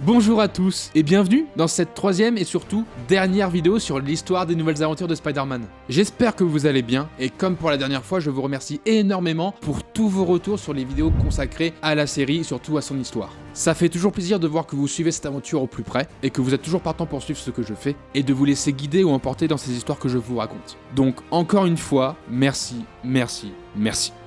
Bonjour à tous et bienvenue dans cette troisième et surtout dernière vidéo sur l'histoire des nouvelles aventures de Spider-Man. J'espère que vous allez bien et comme pour la dernière fois, je vous remercie énormément pour tous vos retours sur les vidéos consacrées à la série et surtout à son histoire. Ça fait toujours plaisir de voir que vous suivez cette aventure au plus près et que vous êtes toujours partant pour suivre ce que je fais et de vous laisser guider ou emporter dans ces histoires que je vous raconte. Donc encore une fois, merci.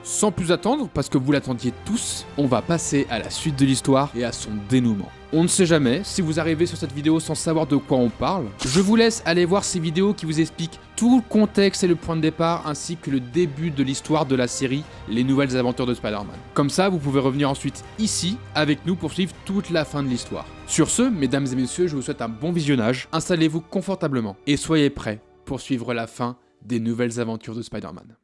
Sans plus attendre, parce que vous l'attendiez tous, on va passer à la suite de l'histoire et à son dénouement. On ne sait jamais, si vous arrivez sur cette vidéo sans savoir de quoi on parle, je vous laisse aller voir ces vidéos qui vous expliquent tout le contexte et le point de départ ainsi que le début de l'histoire de la série Les Nouvelles Aventures de Spider-Man. Comme ça, vous pouvez revenir ensuite ici avec nous pour suivre toute la fin de l'histoire. Sur ce, mesdames et messieurs, je vous souhaite un bon visionnage, installez-vous confortablement et soyez prêts pour suivre la fin des Nouvelles Aventures de Spider-Man.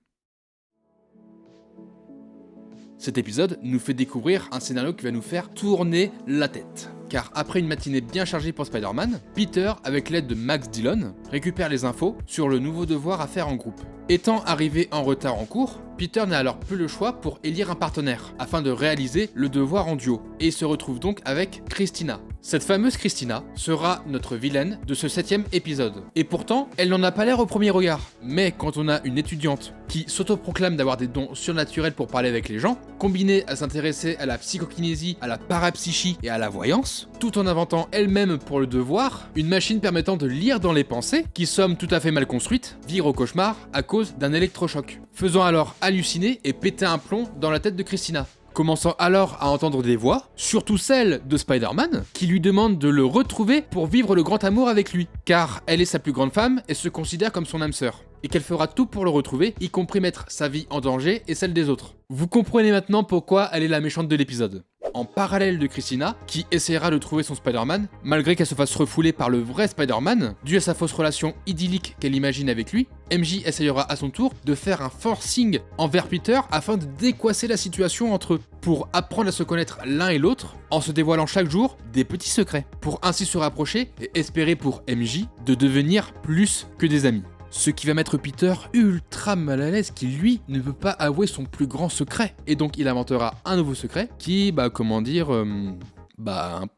Cet épisode nous fait découvrir un scénario qui va nous faire tourner la tête. Car après une matinée bien chargée pour Spider-Man, Peter, avec l'aide de Max Dillon, récupère les infos sur le nouveau devoir à faire en groupe. Étant arrivé en retard en cours, Peter n'a alors plus le choix pour élire un partenaire, afin de réaliser le devoir en duo, et se retrouve donc avec Christina. Cette fameuse Christina sera notre vilaine de ce 7ème épisode. Et pourtant, elle n'en a pas l'air au premier regard. Mais quand on a une étudiante qui s'autoproclame d'avoir des dons surnaturels pour parler avec les gens, combinée à s'intéresser à la psychokinésie, à la parapsychie et à la voyance, tout en inventant elle-même pour le devoir, une machine permettant de lire dans les pensées, qui somme tout à fait mal construite, vire au cauchemar à cause d'un électrochoc, faisant alors halluciner et péter un plomb dans la tête de Christina. Commençant alors à entendre des voix, surtout celle de Spider-Man, qui lui demande de le retrouver pour vivre le grand amour avec lui, car elle est sa plus grande femme et se considère comme son âme sœur, et qu'elle fera tout pour le retrouver, y compris mettre sa vie en danger et celle des autres. Vous comprenez maintenant pourquoi elle est la méchante de l'épisode. En parallèle de Christina, qui essaiera de trouver son Spider-Man, malgré qu'elle se fasse refouler par le vrai Spider-Man, dû à sa fausse relation idyllique qu'elle imagine avec lui, MJ essayera à son tour de faire un forcing envers Peter afin de décoincer la situation entre eux, pour apprendre à se connaître l'un et l'autre, en se dévoilant chaque jour des petits secrets, pour ainsi se rapprocher et espérer pour MJ de devenir plus que des amis. Ce qui va mettre Peter ultra mal à l'aise qui lui ne peut pas avouer son plus grand secret. Et donc il inventera un nouveau secret qui, un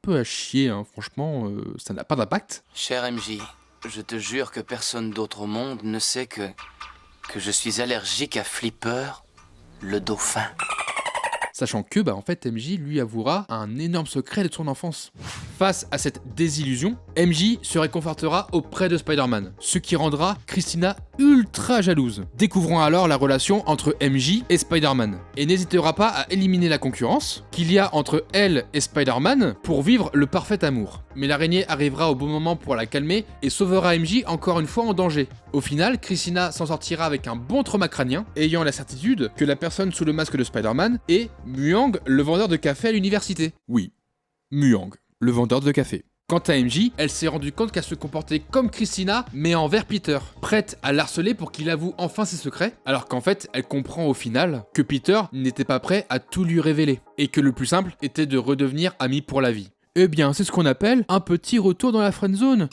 peu à chier, hein. Franchement, ça n'a pas d'impact. Cher MJ, je te jure que personne d'autre au monde ne sait que je suis allergique à Flipper, le dauphin. Sachant que, en fait, MJ lui avouera un énorme secret de son enfance. Face à cette désillusion, MJ se réconfortera auprès de Spider-Man, ce qui rendra Christina ultra jalouse. Découvrons alors la relation entre MJ et Spider-Man, et n'hésitera pas à éliminer la concurrence qu'il y a entre elle et Spider-Man pour vivre le parfait amour. Mais l'araignée arrivera au bon moment pour la calmer et sauvera MJ encore une fois en danger. Au final, Christina s'en sortira avec un bon trauma crânien, ayant la certitude que la personne sous le masque de Spider-Man est Muang, le vendeur de café à l'université. Oui, Muang, le vendeur de café. Quant à MJ, elle s'est rendue compte qu'elle se comportait comme Christina, mais envers Peter, prête à l'harceler pour qu'il avoue enfin ses secrets, alors qu'en fait, elle comprend au final que Peter n'était pas prêt à tout lui révéler, et que le plus simple était de redevenir amis pour la vie. Eh bien, c'est ce qu'on appelle un petit retour dans la friendzone.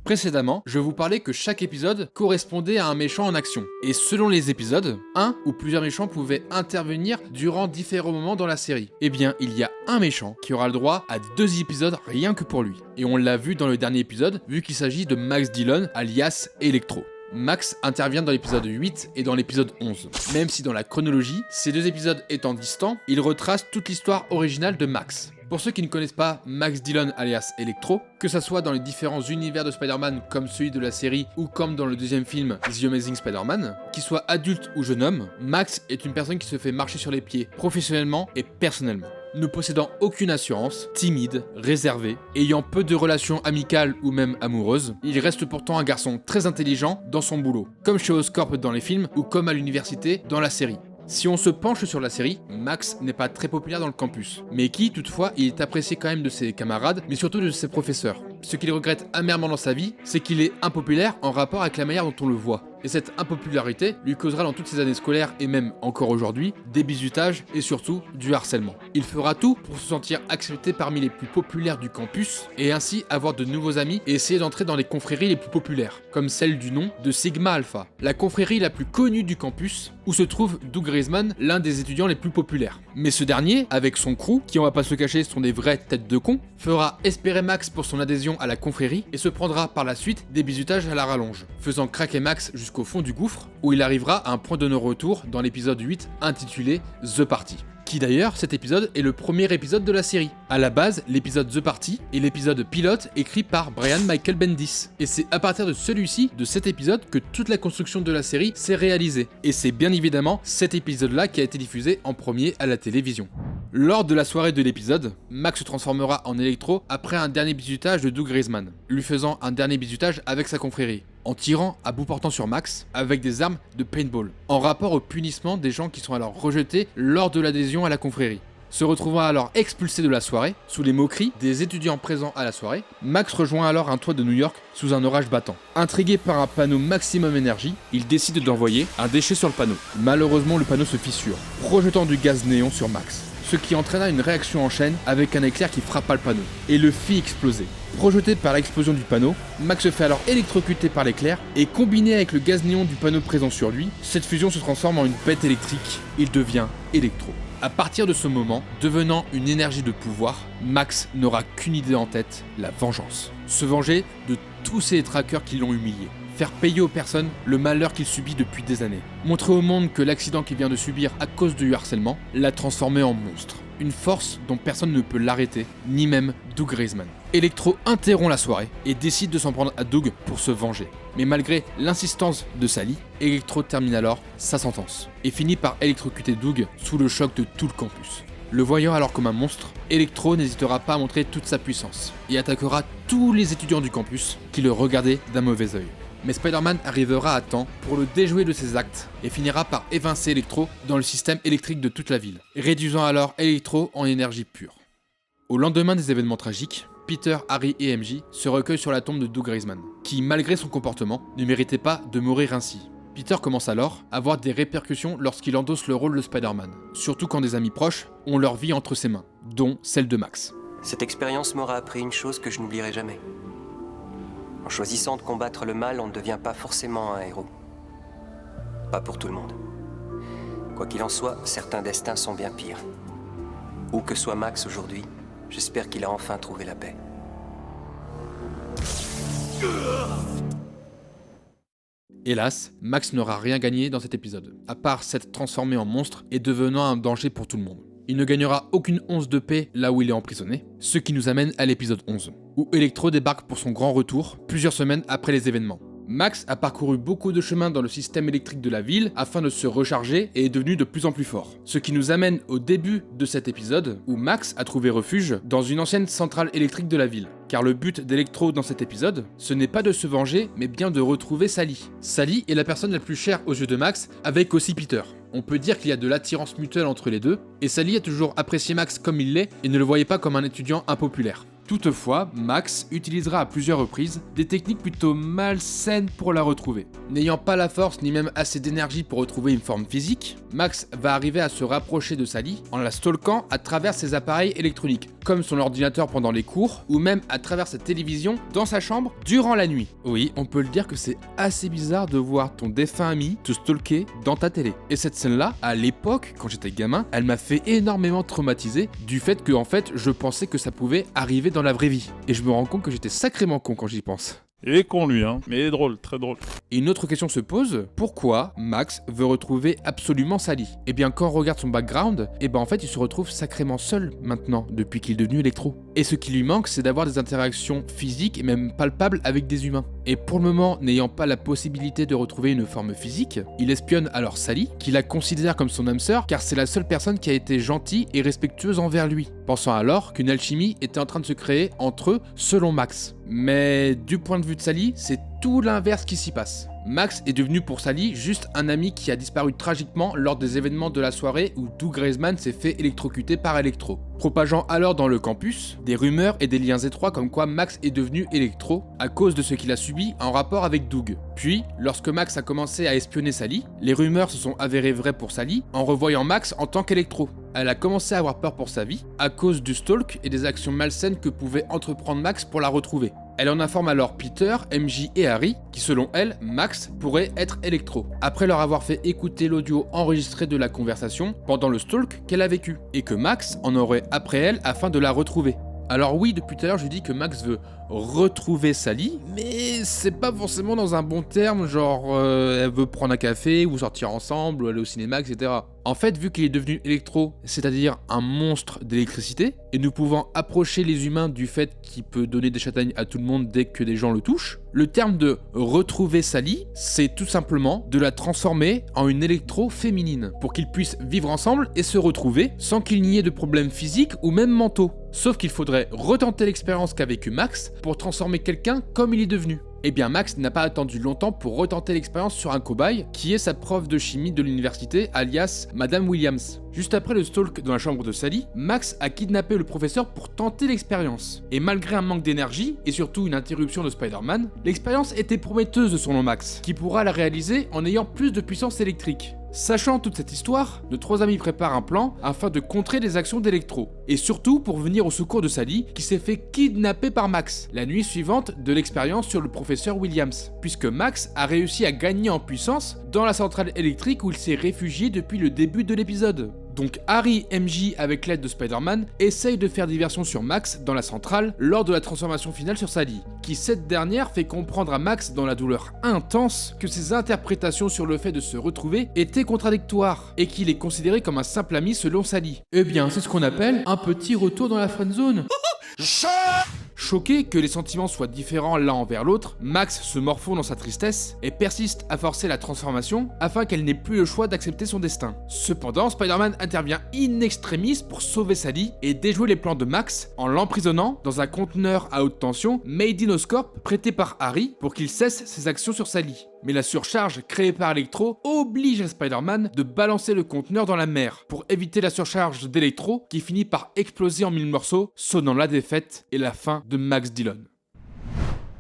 Précédemment, je vous parlais que chaque épisode correspondait à un méchant en action. Et selon les épisodes, un ou plusieurs méchants pouvaient intervenir durant différents moments dans la série. Eh bien, il y a un méchant qui aura le droit à 2 épisodes rien que pour lui. Et on l'a vu dans le dernier épisode, vu qu'il s'agit de Max Dillon, alias Electro. Max intervient dans l'épisode 8 et dans l'épisode 11. Même si dans la chronologie, ces 2 épisodes étant distants, ils retracent toute l'histoire originale de Max. Pour ceux qui ne connaissent pas Max Dillon alias Electro, que ça soit dans les différents univers de Spider-Man comme celui de la série ou comme dans le deuxième film The Amazing Spider-Man, qu'il soit adulte ou jeune homme, Max est une personne qui se fait marcher sur les pieds professionnellement et personnellement. Ne possédant aucune assurance, timide, réservé, ayant peu de relations amicales ou même amoureuses, il reste pourtant un garçon très intelligent dans son boulot, comme chez Oscorp dans les films ou comme à l'université dans la série. Si on se penche sur la série, Max n'est pas très populaire dans le campus, mais qui, toutefois, il est apprécié quand même de ses camarades, mais surtout de ses professeurs. Ce qu'il regrette amèrement dans sa vie, c'est qu'il est impopulaire en rapport avec la manière dont on le voit. Et cette impopularité lui causera dans toutes ses années scolaires et même encore aujourd'hui des bizutages et surtout du harcèlement. Il fera tout pour se sentir accepté parmi les plus populaires du campus et ainsi avoir de nouveaux amis et essayer d'entrer dans les confréries les plus populaires, comme celle du nom de Sigma Alpha, la confrérie la plus connue du campus où se trouve Doug Reisman, l'un des étudiants les plus populaires. Mais ce dernier, avec son crew, qui on va pas se cacher sont des vraies têtes de con, fera espérer Max pour son adhésion à la confrérie et se prendra par la suite des bizutages à la rallonge, faisant craquer Max jusqu'au fond du gouffre où il arrivera à un point de non-retour dans l'épisode 8 intitulé The Party. Qui d'ailleurs, cet épisode est le premier épisode de la série. À la base, l'épisode The Party est l'épisode pilote écrit par Brian Michael Bendis. Et c'est à partir de celui-ci, de cet épisode, que toute la construction de la série s'est réalisée. Et c'est bien évidemment cet épisode-là qui a été diffusé en premier à la télévision. Lors de la soirée de l'épisode, Max se transformera en Electro après un dernier bizutage de Doug Reisman, lui faisant un dernier bizutage avec sa confrérie, en tirant à bout portant sur Max avec des armes de paintball, en rapport au punissement des gens qui sont alors rejetés lors de l'adhésion à la confrérie. Se retrouvant alors expulsé de la soirée, sous les moqueries des étudiants présents à la soirée, Max rejoint alors un toit de New York sous un orage battant. Intrigué par un panneau maximum énergie, il décide d'envoyer un déchet sur le panneau. Malheureusement, le panneau se fissure, projetant du gaz néon sur Max, ce qui entraîna une réaction en chaîne avec un éclair qui frappa le panneau et le fit exploser. Projeté par l'explosion du panneau, Max se fait alors électrocuter par l'éclair et combiné avec le gaz néon du panneau présent sur lui, cette fusion se transforme en une bête électrique, il devient Electro. À partir de ce moment, devenant une énergie de pouvoir, Max n'aura qu'une idée en tête, la vengeance. Se venger de tous ces traqueurs qui l'ont humilié. Faire payer aux personnes le malheur qu'il subit depuis des années. Montrer au monde que l'accident qu'il vient de subir à cause du harcèlement l'a transformé en monstre. Une force dont personne ne peut l'arrêter, ni même Doug Reisman. Electro interrompt la soirée et décide de s'en prendre à Doug pour se venger. Mais malgré l'insistance de Sally, Electro termine alors sa sentence et finit par électrocuter Doug sous le choc de tout le campus. Le voyant alors comme un monstre, Electro n'hésitera pas à montrer toute sa puissance et attaquera tous les étudiants du campus qui le regardaient d'un mauvais œil. Mais Spider-Man arrivera à temps pour le déjouer de ses actes et finira par évincer Electro dans le système électrique de toute la ville, réduisant alors Electro en énergie pure. Au lendemain des événements tragiques, Peter, Harry et MJ se recueillent sur la tombe de Doug Reisman, qui, malgré son comportement, ne méritait pas de mourir ainsi. Peter commence alors à avoir des répercussions lorsqu'il endosse le rôle de Spider-Man, surtout quand des amis proches ont leur vie entre ses mains, dont celle de Max. Cette expérience m'aura appris une chose que je n'oublierai jamais. En choisissant de combattre le mal, on ne devient pas forcément un héros. Pas pour tout le monde. Quoi qu'il en soit, certains destins sont bien pires. Où que soit Max aujourd'hui, j'espère qu'il a enfin trouvé la paix. Hélas, Max n'aura rien gagné dans cet épisode, à part s'être transformé en monstre et devenant un danger pour tout le monde. Il ne gagnera aucune once de paix là où il est emprisonné, ce qui nous amène à l'épisode 11, où Electro débarque pour son grand retour, plusieurs semaines après les événements. Max a parcouru beaucoup de chemins dans le système électrique de la ville afin de se recharger et est devenu de plus en plus fort. Ce qui nous amène au début de cet épisode, où Max a trouvé refuge dans une ancienne centrale électrique de la ville. Car le but d'Electro dans cet épisode, ce n'est pas de se venger, mais bien de retrouver Sally. Sally est la personne la plus chère aux yeux de Max, avec aussi Peter. On peut dire qu'il y a de l'attirance mutuelle entre les deux, et Sally a toujours apprécié Max comme il l'est, et ne le voyait pas comme un étudiant impopulaire. Toutefois, Max utilisera à plusieurs reprises des techniques plutôt malsaines pour la retrouver. N'ayant pas la force ni même assez d'énergie pour retrouver une forme physique, Max va arriver à se rapprocher de Sally en la stalkant à travers ses appareils électroniques, comme son ordinateur pendant les cours, ou même à travers sa télévision dans sa chambre durant la nuit. Oui, on peut le dire que c'est assez bizarre de voir ton défunt ami te stalker dans ta télé. Et cette scène-là, à l'époque, quand j'étais gamin, elle m'a fait énormément traumatiser du fait que, en fait, je pensais que ça pouvait arriver dans la vraie vie. Et je me rends compte que j'étais sacrément con quand j'y pense. Il est con lui, hein, mais il est drôle, très drôle. Et une autre question se pose, pourquoi Max veut retrouver absolument Sally ? Et bien quand on regarde son background, et ben en fait il se retrouve sacrément seul maintenant, depuis qu'il est devenu Electro. Et ce qui lui manque, c'est d'avoir des interactions physiques et même palpables avec des humains. Et pour le moment, n'ayant pas la possibilité de retrouver une forme physique, il espionne alors Sally, qui la considère comme son âme sœur, car c'est la seule personne qui a été gentille et respectueuse envers lui, pensant alors qu'une alchimie était en train de se créer entre eux, selon Max. Mais du point de vue de Sally, c'est tout l'inverse qui s'y passe. Max est devenu pour Sally juste un ami qui a disparu tragiquement lors des événements de la soirée où Doug Reisman s'est fait électrocuter par Electro. Propageant alors dans le campus des rumeurs et des liens étroits comme quoi Max est devenu Electro à cause de ce qu'il a subi en rapport avec Doug. Puis, lorsque Max a commencé à espionner Sally, les rumeurs se sont avérées vraies pour Sally en revoyant Max en tant qu'Electro. Elle a commencé à avoir peur pour sa vie à cause du stalk et des actions malsaines que pouvait entreprendre Max pour la retrouver. Elle en informe alors Peter, MJ et Harry, qui selon elle, Max pourrait être Electro, après leur avoir fait écouter l'audio enregistré de la conversation pendant le stalk qu'elle a vécu, et que Max en aurait après elle afin de la retrouver. Alors oui, depuis tout à l'heure je dis que Max veut retrouver Sally, mais c'est pas forcément dans un bon terme, genre elle veut prendre un café ou sortir ensemble ou aller au cinéma, etc. En fait, vu qu'il est devenu Electro, c'est-à-dire un monstre d'électricité, et nous pouvant approcher les humains du fait qu'il peut donner des châtaignes à tout le monde dès que des gens le touchent, le terme de retrouver Sally, c'est tout simplement de la transformer en une Electro féminine, pour qu'ils puissent vivre ensemble et se retrouver sans qu'il n'y ait de problèmes physiques ou même mentaux. Sauf qu'il faudrait retenter l'expérience qu'a vécu Max pour transformer quelqu'un comme il est devenu. Eh bien Max n'a pas attendu longtemps pour retenter l'expérience sur un cobaye qui est sa prof de chimie de l'université alias Madame Williams. Juste après le stalk dans la chambre de Sally, Max a kidnappé le professeur pour tenter l'expérience. Et malgré un manque d'énergie et surtout une interruption de Spider-Man, l'expérience était prometteuse de son nom Max, qui pourra la réaliser en ayant plus de puissance électrique. Sachant toute cette histoire, nos trois amis préparent un plan afin de contrer les actions d'Electro, et surtout pour venir au secours de Sally qui s'est fait kidnapper par Max, la nuit suivante de l'expérience sur le professeur Williams, puisque Max a réussi à gagner en puissance dans la centrale électrique où il s'est réfugié depuis le début de l'épisode. Donc Harry, MJ avec l'aide de Spider-Man essaye de faire diversion sur Max dans la centrale lors de la transformation finale sur Sally, qui cette dernière fait comprendre à Max dans la douleur intense que ses interprétations sur le fait de se retrouver étaient contradictoires et qu'il est considéré comme un simple ami selon Sally. Eh bien c'est ce qu'on appelle un petit retour dans la friendzone. Choqué que les sentiments soient différents l'un envers l'autre, Max se morfond dans sa tristesse et persiste à forcer la transformation afin qu'elle n'ait plus le choix d'accepter son destin. Cependant, Spider-Man intervient in extremis pour sauver Sally et déjouer les plans de Max en l'emprisonnant dans un conteneur à haute tension made in Oscorp prêté par Harry pour qu'il cesse ses actions sur Sally. Mais la surcharge créée par Electro oblige à Spider-Man de balancer le conteneur dans la mer pour éviter la surcharge d'Electro qui finit par exploser en 1000 morceaux, sonnant la défaite et la fin de Max Dillon.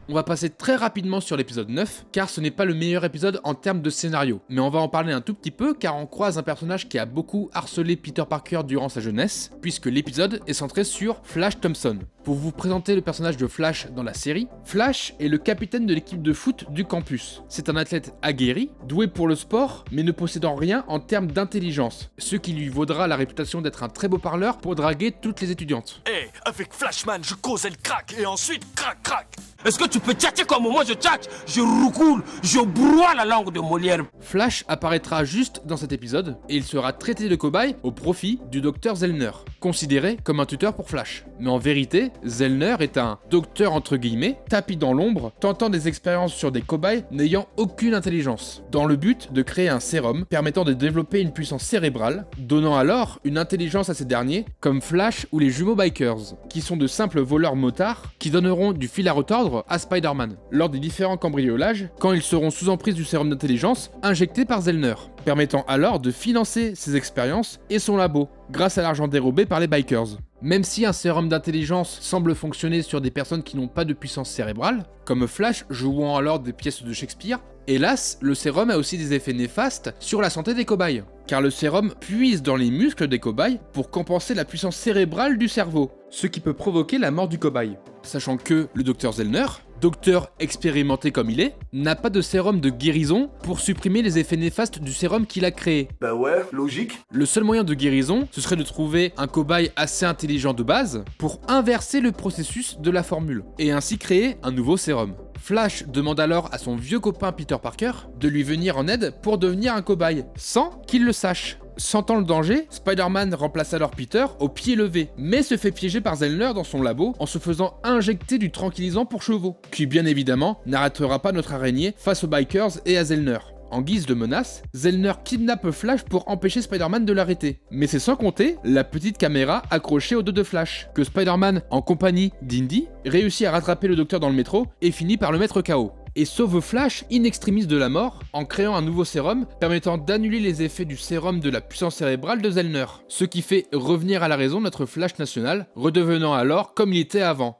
On va passer très rapidement sur l'épisode 9, car ce n'est pas le meilleur épisode en termes de scénario. Mais on va en parler un tout petit peu, car on croise un personnage qui a beaucoup harcelé Peter Parker durant sa jeunesse, puisque l'épisode est centré sur Flash Thompson. Pour vous présenter le personnage de Flash dans la série, Flash est le capitaine de l'équipe de foot du campus. C'est un athlète aguerri, doué pour le sport, mais ne possédant rien en termes d'intelligence, ce qui lui vaudra la réputation d'être un très beau parleur pour draguer toutes les étudiantes. Hey, avec Flashman, je cause le crack et ensuite crac crac. Est-ce que tu peux tchatcher comme moi je tchatche? Je roucoule, je broie la langue de Molière. Flash apparaîtra juste dans cet épisode et il sera traité de cobaye au profit du docteur Zellner, considéré comme un tuteur pour Flash. Mais en vérité, Zellner est un docteur entre guillemets, tapis dans l'ombre, tentant des expériences sur des cobayes n'ayant aucune intelligence, dans le but de créer un sérum permettant de développer une puissance cérébrale, donnant alors une intelligence à ces derniers, comme Flash ou les jumeaux Bikers, qui sont de simples voleurs motards qui donneront du fil à retordre à Spider-Man lors des différents cambriolages quand ils seront sous emprise du sérum d'intelligence injecté par Zellner, permettant alors de financer ses expériences et son labo grâce à l'argent dérobé par les Bikers. Même si un sérum d'intelligence semble fonctionner sur des personnes qui n'ont pas de puissance cérébrale, comme Flash jouant alors des pièces de Shakespeare, hélas, le sérum a aussi des effets néfastes sur la santé des cobayes, car le sérum puise dans les muscles des cobayes pour compenser la puissance cérébrale du cerveau, ce qui peut provoquer la mort du cobaye. Sachant que le docteur Zellner, docteur expérimenté comme il est, n'a pas de sérum de guérison pour supprimer les effets néfastes du sérum qu'il a créé. Bah ouais, logique. Le seul moyen de guérison, ce serait de trouver un cobaye assez intelligent de base pour inverser le processus de la formule, et ainsi créer un nouveau sérum. Flash demande alors à son vieux copain Peter Parker de lui venir en aide pour devenir un cobaye, sans qu'il le sache. Sentant le danger, Spider-Man remplace alors Peter au pied levé, mais se fait piéger par Zellner dans son labo en se faisant injecter du tranquillisant pour chevaux, qui bien évidemment n'arrêtera pas notre araignée face aux Bikers et à Zellner. En guise de menace, Zellner kidnappe Flash pour empêcher Spider-Man de l'arrêter. Mais c'est sans compter la petite caméra accrochée au dos de Flash, que Spider-Man, en compagnie d'Indy, réussit à rattraper le docteur dans le métro et finit par le mettre KO. et sauve Flash in extremis de la mort en créant un nouveau sérum permettant d'annuler les effets du sérum de la puissance cérébrale de Zellner, ce qui fait revenir à la raison notre Flash national, redevenant alors comme il était avant.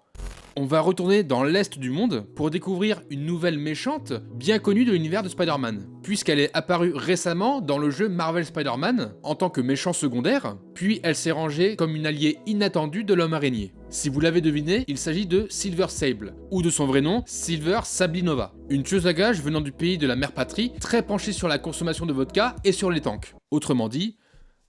On va retourner dans l'est du monde pour découvrir une nouvelle méchante bien connue de l'univers de Spider-Man, puisqu'elle est apparue récemment dans le jeu Marvel Spider-Man en tant que méchant secondaire, puis elle s'est rangée comme une alliée inattendue de l'homme araignée. Si vous l'avez deviné, il s'agit de Silver Sable, ou de son vrai nom, Silver Sablinova, une tueuse à gages venant du pays de la mère patrie, très penchée sur la consommation de vodka et sur les tanks. Autrement dit,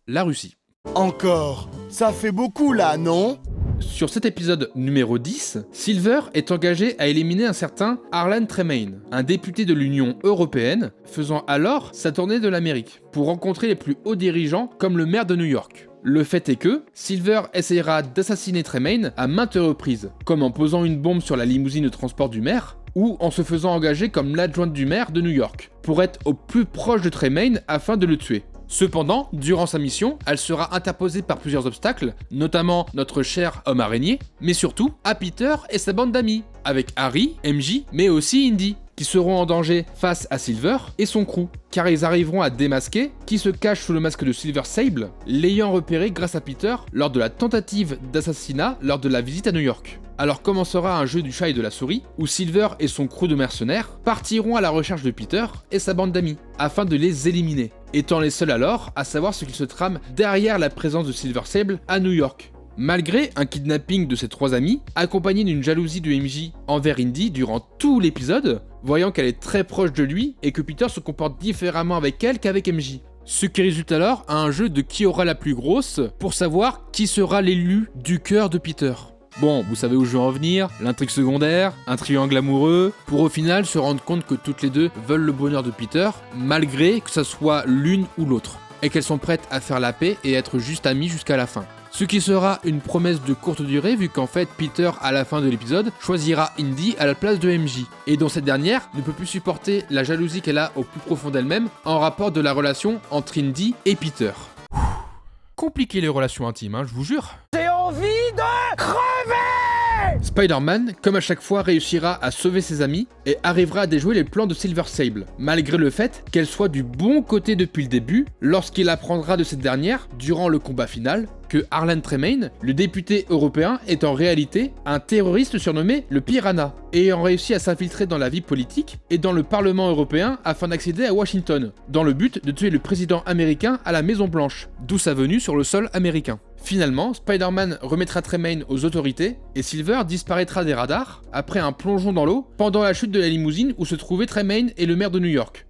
la Russie. Encore? Ça fait beaucoup là, non? Sur cet épisode numéro 10, Silver est engagé à éliminer un certain Harlan Tremaine, un député de l'Union Européenne, faisant alors sa tournée de l'Amérique, pour rencontrer les plus hauts dirigeants comme le maire de New York. Le fait est que Silver essayera d'assassiner Tremaine à maintes reprises, comme en posant une bombe sur la limousine de transport du maire, ou en se faisant engager comme l'adjointe du maire de New York, pour être au plus proche de Tremaine afin de le tuer. Cependant, durant sa mission, elle sera interposée par plusieurs obstacles, notamment notre cher homme araignée, mais surtout à Peter et sa bande d'amis, avec Harry, MJ, mais aussi Indy, qui seront en danger face à Silver et son crew, car ils arriveront à démasquer qui se cache sous le masque de Silver Sable, l'ayant repéré grâce à Peter lors de la tentative d'assassinat lors de la visite à New York. Alors commencera un jeu du chat et de la souris, où Silver et son crew de mercenaires partiront à la recherche de Peter et sa bande d'amis, afin de les éliminer, étant les seuls alors à savoir ce qu'il se trame derrière la présence de Silver Sable à New York. Malgré un kidnapping de ses trois amis, accompagné d'une jalousie de MJ envers Indy durant tout l'épisode, voyant qu'elle est très proche de lui et que Peter se comporte différemment avec elle qu'avec MJ. Ce qui résulte alors à un jeu de qui aura la plus grosse pour savoir qui sera l'élu du cœur de Peter. Bon, vous savez où je veux en venir, l'intrigue secondaire, un triangle amoureux, pour au final se rendre compte que toutes les deux veulent le bonheur de Peter, malgré que ce soit l'une ou l'autre, et qu'elles sont prêtes à faire la paix et être juste amies jusqu'à la fin. Ce qui sera une promesse de courte durée vu qu'en fait Peter à la fin de l'épisode choisira Indy à la place de MJ, et dont cette dernière ne peut plus supporter la jalousie qu'elle a au plus profond d'elle-même en rapport de la relation entre Indy et Peter. Compliqué les relations intimes, je vous jure. J'ai envie de crever! Spider-Man, comme à chaque fois, réussira à sauver ses amis et arrivera à déjouer les plans de Silver Sable, malgré le fait qu'elle soit du bon côté depuis le début, lorsqu'il apprendra de cette dernière, durant le combat final, que Harlan Tremaine, le député européen, est en réalité un terroriste surnommé le Piranha, ayant réussi à s'infiltrer dans la vie politique et dans le Parlement européen afin d'accéder à Washington, dans le but de tuer le président américain à la Maison Blanche, d'où sa venue sur le sol américain. Finalement, Spider-Man remettra Tremaine aux autorités et Silver disparaîtra des radars après un plongeon dans l'eau pendant la chute de la limousine où se trouvaient Tremaine et le maire de New York.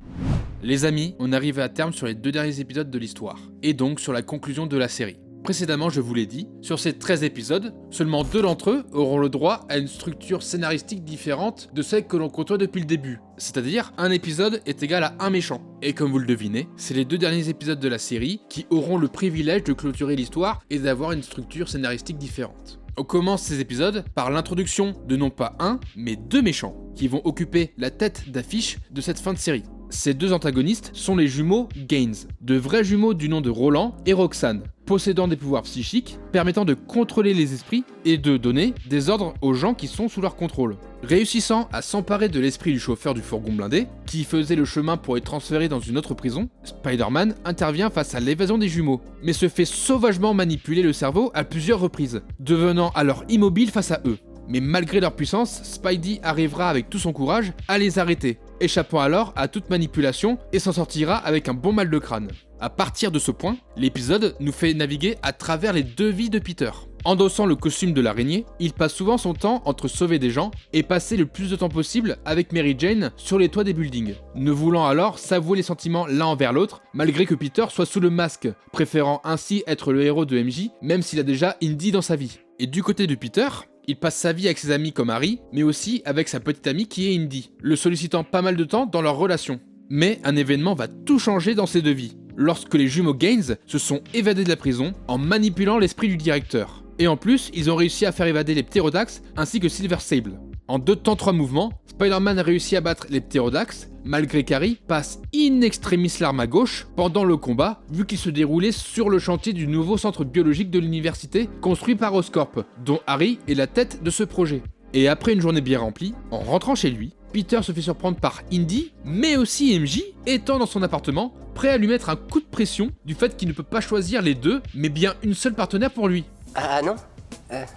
Les amis, on arrive à terme sur les 2 derniers épisodes de l'histoire, et donc sur la conclusion de la série. Précédemment, je vous l'ai dit, sur ces 13 épisodes, seulement 2 d'entre eux auront le droit à une structure scénaristique différente de celle que l'on côtoie depuis le début. C'est-à-dire, un épisode est égal à un méchant. Et comme vous le devinez, c'est les 2 derniers épisodes de la série qui auront le privilège de clôturer l'histoire et d'avoir une structure scénaristique différente. On commence ces épisodes par l'introduction de non pas un, mais 2 méchants, qui vont occuper la tête d'affiche de cette fin de série. Ces 2 antagonistes sont les jumeaux Gaines, de vrais jumeaux du nom de Roland et Roxanne, possédant des pouvoirs psychiques, permettant de contrôler les esprits et de donner des ordres aux gens qui sont sous leur contrôle. Réussissant à s'emparer de l'esprit du chauffeur du fourgon blindé, qui faisait le chemin pour être transféré dans une autre prison, Spider-Man intervient face à l'évasion des jumeaux, mais se fait sauvagement manipuler le cerveau à plusieurs reprises, devenant alors immobile face à eux. Mais malgré leur puissance, Spidey arrivera avec tout son courage à les arrêter, échappant alors à toute manipulation et s'en sortira avec un bon mal de crâne. À partir de ce point, l'épisode nous fait naviguer à travers les 2 vies de Peter. Endossant le costume de l'araignée, il passe souvent son temps entre sauver des gens et passer le plus de temps possible avec Mary Jane sur les toits des buildings, ne voulant alors s'avouer les sentiments l'un envers l'autre, malgré que Peter soit sous le masque, préférant ainsi être le héros de MJ, même s'il a déjà Indy dans sa vie. Et du côté de Peter, il passe sa vie avec ses amis comme Harry, mais aussi avec sa petite amie qui est Indy, le sollicitant pas mal de temps dans leur relation. Mais un événement va tout changer dans ces 2 vies, lorsque les jumeaux Gaines se sont évadés de la prison en manipulant l'esprit du directeur. Et en plus, ils ont réussi à faire évader les Pterodax ainsi que Silver Sable. En 2 temps 3 mouvements, Spider-Man a réussi à battre les Pterodax, malgré qu'Harry passe in extremis l'arme à gauche pendant le combat, vu qu'il se déroulait sur le chantier du nouveau centre biologique de l'université construit par Oscorp, dont Harry est la tête de ce projet. Et après une journée bien remplie, en rentrant chez lui, Peter se fait surprendre par Indy, mais aussi MJ, étant dans son appartement, prêt à lui mettre un coup de pression du fait qu'il ne peut pas choisir les deux, mais bien une seule partenaire pour lui. Ah non?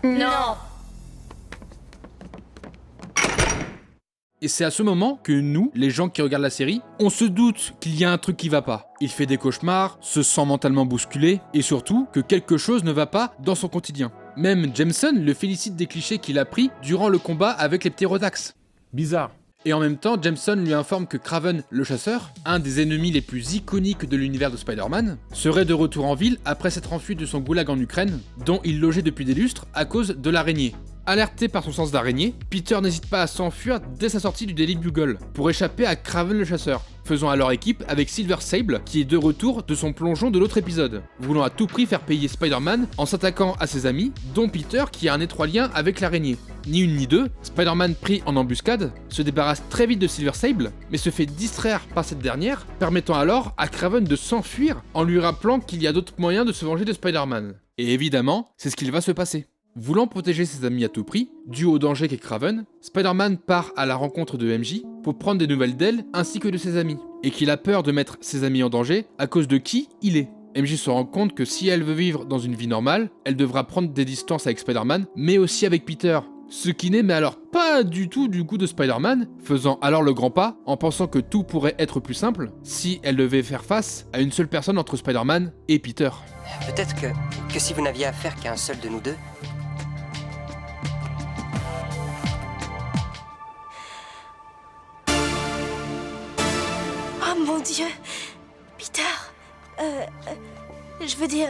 Non. Et c'est à ce moment que nous, les gens qui regardent la série, on se doute qu'il y a un truc qui va pas. Il fait des cauchemars, se sent mentalement bousculé, et surtout que quelque chose ne va pas dans son quotidien. Même Jameson le félicite des clichés qu'il a pris durant le combat avec les ptérodax. Bizarre. Et en même temps, Jameson lui informe que Kraven, le chasseur, un des ennemis les plus iconiques de l'univers de Spider-Man, serait de retour en ville après s'être enfui de son goulag en Ukraine, dont il logeait depuis des lustres à cause de l'araignée. Alerté par son sens d'araignée, Peter n'hésite pas à s'enfuir dès sa sortie du Daily Bugle pour échapper à Kraven le chasseur, faisant alors équipe avec Silver Sable qui est de retour de son plongeon de l'autre épisode, voulant à tout prix faire payer Spider-Man en s'attaquant à ses amis, dont Peter qui a un étroit lien avec l'araignée. Ni une ni deux, Spider-Man pris en embuscade se débarrasse très vite de Silver Sable, mais se fait distraire par cette dernière, permettant alors à Kraven de s'enfuir en lui rappelant qu'il y a d'autres moyens de se venger de Spider-Man. Et évidemment, c'est ce qu'il va se passer. Voulant protéger ses amis à tout prix, dû au danger qu'est Kraven, Spider-Man part à la rencontre de MJ pour prendre des nouvelles d'elle ainsi que de ses amis, et qu'il a peur de mettre ses amis en danger à cause de qui il est. MJ se rend compte que si elle veut vivre dans une vie normale, elle devra prendre des distances avec Spider-Man, mais aussi avec Peter. Ce qui n'est mais alors pas du tout du goût de Spider-Man, faisant alors le grand pas en pensant que tout pourrait être plus simple si elle devait faire face à une seule personne entre Spider-Man et Peter. Peut-être que si vous n'aviez affaire qu'à un seul de nous deux... Oh mon Dieu. Peter. Je veux dire...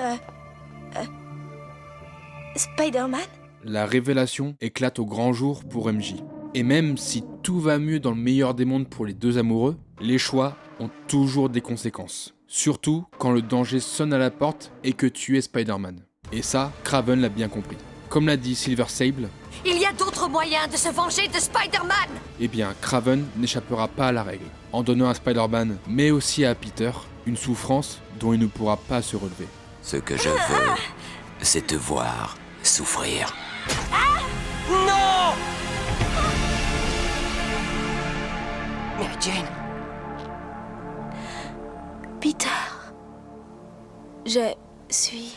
Spider-Man? La révélation éclate au grand jour pour MJ. Et même si tout va mieux dans le meilleur des mondes pour les deux amoureux, les choix ont toujours des conséquences. Surtout quand le danger sonne à la porte et que tu es Spider-Man. Et ça, Kraven l'a bien compris. Comme l'a dit Silver Sable, Il y a d'autres moyens de se venger de Spider-Man. eh bien Kraven n'échappera pas à la règle, en donnant à Spider-Man, mais aussi à Peter, une souffrance dont il ne pourra pas se relever. Ce que je veux, c'est te voir souffrir. Non! Mary Jane, Peter. Je suis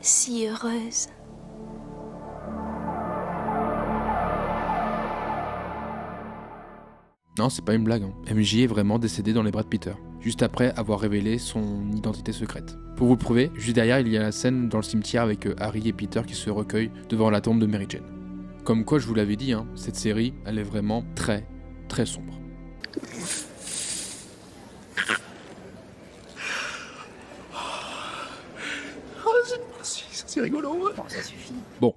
si heureuse. Non, c'est pas une blague. MJ est vraiment décédé dans les bras de Peter, juste après avoir révélé son identité secrète. Pour vous le prouver, juste derrière, il y a la scène dans le cimetière avec Harry et Peter qui se recueillent devant la tombe de Mary Jane. Comme quoi, je vous l'avais dit, cette série, elle est vraiment très, très sombre. C'est rigolo. Bon,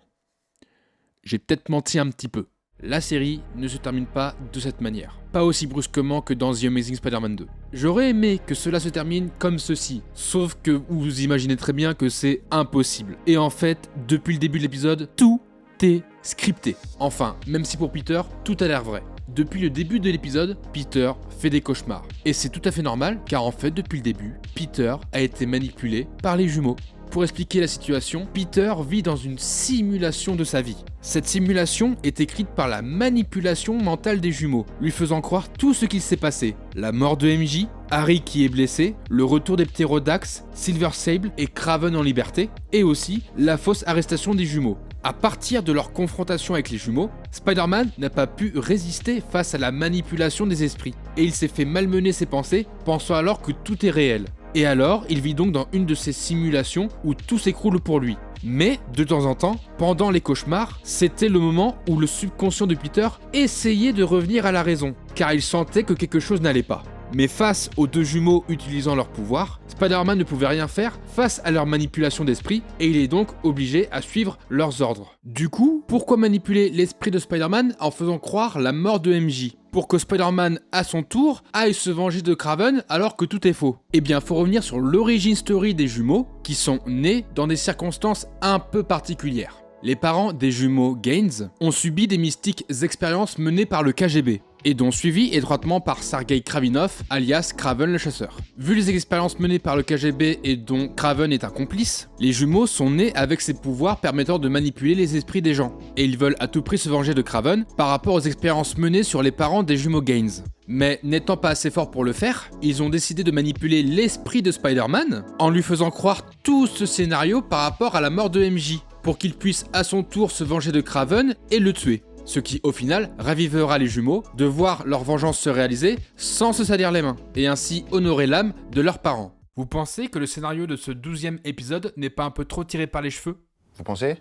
j'ai peut-être menti un petit peu. La série ne se termine pas de cette manière. Pas aussi brusquement que dans The Amazing Spider-Man 2. J'aurais aimé que cela se termine comme ceci, sauf que vous imaginez très bien que c'est impossible. Et en fait, depuis le début de l'épisode, tout est scripté. Enfin, même si pour Peter, tout a l'air vrai. Depuis le début de l'épisode, Peter fait des cauchemars. Et c'est tout à fait normal, car en fait, depuis le début, Peter a été manipulé par les jumeaux. Pour expliquer la situation, Peter vit dans une simulation de sa vie. Cette simulation est écrite par la manipulation mentale des jumeaux, lui faisant croire tout ce qu'il s'est passé. La mort de MJ, Harry qui est blessé, le retour des ptérodax, Silver Sable et Kraven en liberté, et aussi la fausse arrestation des jumeaux. À partir de leur confrontation avec les jumeaux, Spider-Man n'a pas pu résister face à la manipulation des esprits, et il s'est fait malmener ses pensées, pensant alors que tout est réel. Et alors, il vit donc dans une de ces simulations où tout s'écroule pour lui. Mais, de temps en temps, pendant les cauchemars, c'était le moment où le subconscient de Peter essayait de revenir à la raison, car il sentait que quelque chose n'allait pas. Mais face aux deux jumeaux utilisant leur pouvoir, Spider-Man ne pouvait rien faire face à leur manipulation d'esprit, et il est donc obligé à suivre leurs ordres. Du coup, pourquoi manipuler l'esprit de Spider-Man en faisant croire la mort de MJ ? Pour que Spider-Man, à son tour, aille se venger de Kraven alors que tout est faux. Eh bien, faut revenir sur l'origine story des jumeaux, qui sont nés dans des circonstances un peu particulières. Les parents des jumeaux Gaines ont subi des mystiques expériences menées par le KGB. et dont suivi étroitement par Sergei Kravinov, alias Kraven le chasseur. Vu les expériences menées par le KGB et dont Kraven est un complice, les jumeaux sont nés avec ces pouvoirs permettant de manipuler les esprits des gens, et ils veulent à tout prix se venger de Kraven par rapport aux expériences menées sur les parents des jumeaux Gaines. Mais n'étant pas assez forts pour le faire, ils ont décidé de manipuler l'esprit de Spider-Man en lui faisant croire tout ce scénario par rapport à la mort de MJ, pour qu'il puisse à son tour se venger de Kraven et le tuer. Ce qui au final ravivera les jumeaux de voir leur vengeance se réaliser sans se salir les mains, et ainsi honorer l'âme de leurs parents. Vous pensez que le scénario de ce 12e épisode n'est pas un peu trop tiré par les cheveux? Vous pensez?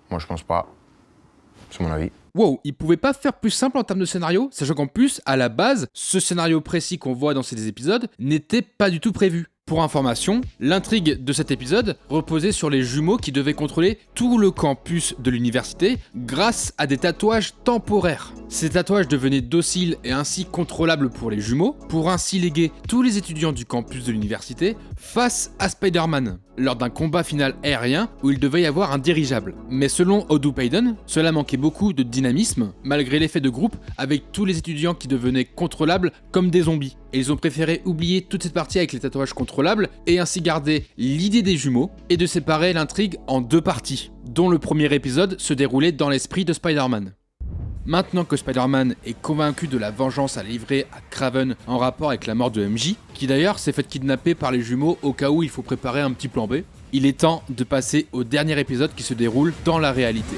Moi je pense pas. C'est mon avis. Wow, ils pouvaient pas faire plus simple en termes de scénario, sachant qu'en plus, à la base, ce scénario précis qu'on voit dans ces épisodes n'était pas du tout prévu. Pour information, l'intrigue de cet épisode reposait sur les jumeaux qui devaient contrôler tout le campus de l'université grâce à des tatouages temporaires. Ces tatouages devenaient dociles et ainsi contrôlables pour les jumeaux, pour ainsi léguer tous les étudiants du campus de l'université face à Spider-Man, lors d'un combat final aérien où il devait y avoir un dirigeable. Mais selon Odu Payden, cela manquait beaucoup de dynamisme, malgré l'effet de groupe avec tous les étudiants qui devenaient contrôlables comme des zombies. Et ils ont préféré oublier toute cette partie avec les tatouages contrôlables et ainsi garder l'idée des jumeaux et de séparer l'intrigue en deux parties, dont le premier épisode se déroulait dans l'esprit de Spider-Man. Maintenant que Spider-Man est convaincu de la vengeance à livrer à Kraven en rapport avec la mort de MJ, qui d'ailleurs s'est fait kidnapper par les jumeaux au cas où il faut préparer un petit plan B, il est temps de passer au dernier épisode qui se déroule dans la réalité.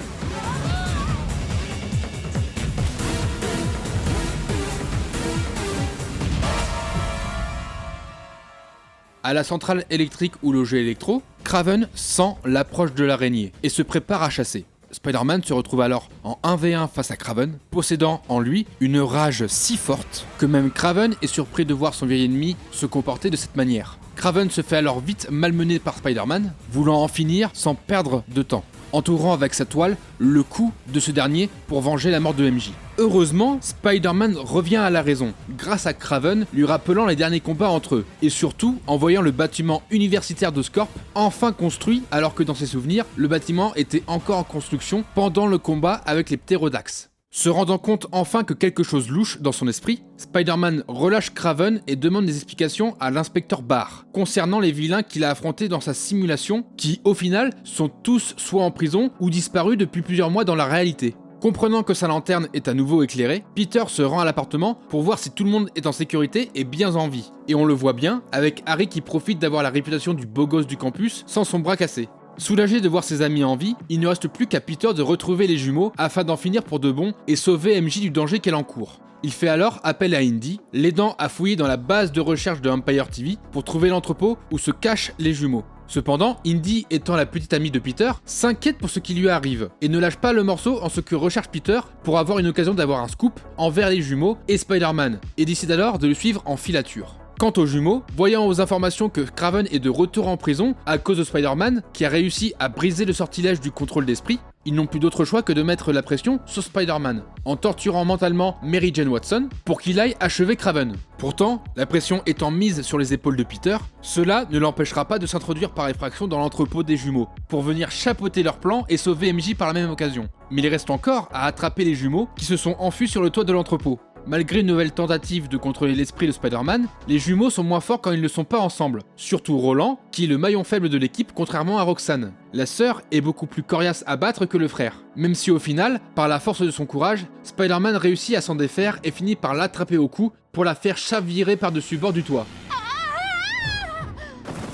À la centrale électrique où logeait Electro, Kraven sent l'approche de l'araignée et se prépare à chasser. Spider-Man se retrouve alors en 1v1 face à Kraven, possédant en lui une rage si forte que même Kraven est surpris de voir son vieil ennemi se comporter de cette manière. Kraven se fait alors vite malmener par Spider-Man, voulant en finir sans perdre de temps, entourant avec sa toile le cou de ce dernier pour venger la mort de MJ. Heureusement, Spider-Man revient à la raison, grâce à Kraven lui rappelant les derniers combats entre eux, et surtout en voyant le bâtiment universitaire d'Oscorp enfin construit alors que dans ses souvenirs, le bâtiment était encore en construction pendant le combat avec les ptérodax. Se rendant compte enfin que quelque chose louche dans son esprit, Spider-Man relâche Kraven et demande des explications à l'inspecteur Barr concernant les vilains qu'il a affrontés dans sa simulation, qui au final sont tous soit en prison ou disparus depuis plusieurs mois dans la réalité. Comprenant que sa lanterne est à nouveau éclairée, Peter se rend à l'appartement pour voir si tout le monde est en sécurité et bien en vie. Et on le voit bien, avec Harry qui profite d'avoir la réputation du beau gosse du campus sans son bras cassé. Soulagé de voir ses amis en vie, il ne reste plus qu'à Peter de retrouver les jumeaux afin d'en finir pour de bon et sauver MJ du danger qu'elle encourt. Il fait alors appel à Indy, l'aidant à fouiller dans la base de recherche de Empire TV pour trouver l'entrepôt où se cachent les jumeaux. Cependant, Indy, étant la petite amie de Peter, s'inquiète pour ce qui lui arrive et ne lâche pas le morceau en ce que recherche Peter pour avoir une occasion d'avoir un scoop envers les jumeaux et Spider-Man, et décide alors de le suivre en filature. Quant aux jumeaux, voyant aux informations que Kraven est de retour en prison à cause de Spider-Man, qui a réussi à briser le sortilège du contrôle d'esprit, ils n'ont plus d'autre choix que de mettre la pression sur Spider-Man, en torturant mentalement Mary Jane Watson pour qu'il aille achever Kraven. Pourtant, la pression étant mise sur les épaules de Peter, cela ne l'empêchera pas de s'introduire par effraction dans l'entrepôt des jumeaux, pour venir chapeauter leur plan et sauver MJ par la même occasion. Mais il reste encore à attraper les jumeaux qui se sont enfuis sur le toit de l'entrepôt. Malgré une nouvelle tentative de contrôler l'esprit de Spider-Man, les jumeaux sont moins forts quand ils ne sont pas ensemble. Surtout Roland, qui est le maillon faible de l'équipe contrairement à Roxanne. La sœur est beaucoup plus coriace à battre que le frère. Même si au final, par la force de son courage, Spider-Man réussit à s'en défaire et finit par l'attraper au cou pour la faire chavirer par-dessus bord du toit.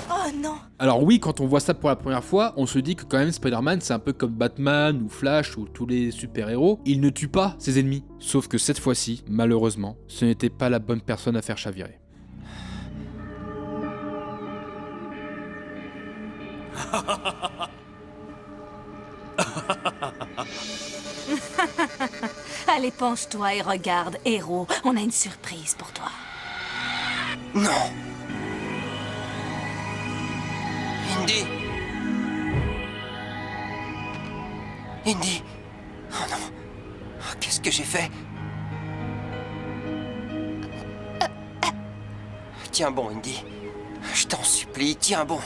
Oh non! Alors oui, quand on voit ça pour la première fois, on se dit que quand même Spider-Man c'est un peu comme Batman ou Flash ou tous les super-héros, il ne tue pas ses ennemis. Sauf que cette fois-ci, malheureusement, ce n'était pas la bonne personne à faire chavirer. Allez, penche-toi et regarde, héros, on a une surprise pour toi. Non. Indy. Indy. Oh non. Oh, qu'est-ce que j'ai fait? Tiens bon, Indy. Je t'en supplie, tiens bon.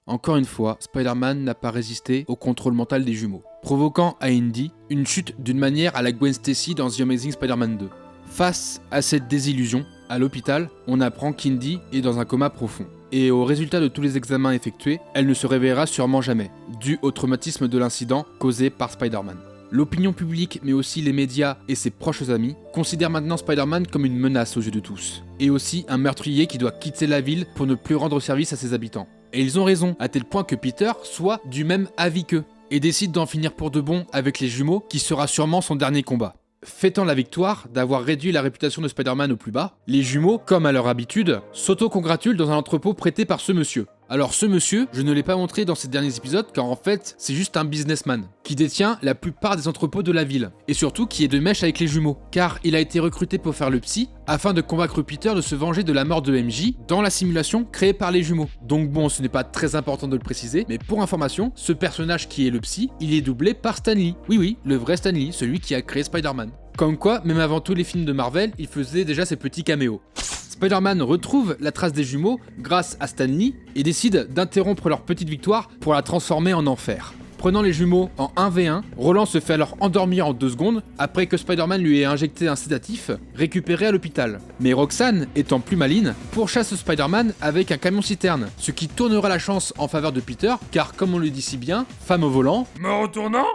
Encore une fois, Spider-Man n'a pas résisté au contrôle mental des jumeaux, provoquant à Indy une chute d'une manière à la Gwen Stacy dans The Amazing Spider-Man 2. Face à cette désillusion, à l'hôpital, on apprend qu'Indy est dans un coma profond. Et au résultat de tous les examens effectués, elle ne se réveillera sûrement jamais, dû au traumatisme de l'incident causé par Spider-Man. L'opinion publique, mais aussi les médias et ses proches amis, considèrent maintenant Spider-Man comme une menace aux yeux de tous, et aussi un meurtrier qui doit quitter la ville pour ne plus rendre service à ses habitants. Et ils ont raison, à tel point que Peter soit du même avis qu'eux, et décide d'en finir pour de bon avec les jumeaux, qui sera sûrement son dernier combat. Fêtant la victoire d'avoir réduit la réputation de Spider-Man au plus bas, les jumeaux, comme à leur habitude, s'auto-congratulent dans un entrepôt prêté par ce monsieur. Alors ce monsieur, je ne l'ai pas montré dans ces derniers épisodes car en fait, c'est juste un businessman qui détient la plupart des entrepôts de la ville et surtout qui est de mèche avec les jumeaux car il a été recruté pour faire le psy afin de convaincre Peter de se venger de la mort de MJ dans la simulation créée par les jumeaux. Donc bon, ce n'est pas très important de le préciser, mais pour information, ce personnage qui est le psy, il est doublé par Stan Lee. Oui, le vrai Stan Lee, celui qui a créé Spider-Man. Comme quoi, même avant tous les films de Marvel, il faisait déjà ses petits caméos. Spider-Man retrouve la trace des jumeaux grâce à Stan Lee et décide d'interrompre leur petite victoire pour la transformer en enfer. Prenant les jumeaux en 1v1, Roland se fait alors endormir en 2 secondes après que Spider-Man lui ait injecté un sédatif récupéré à l'hôpital. Mais Roxanne, étant plus maline, pourchasse Spider-Man avec un camion-citerne, ce qui tournera la chance en faveur de Peter car comme on le dit si bien, femme au volant... Me retournant?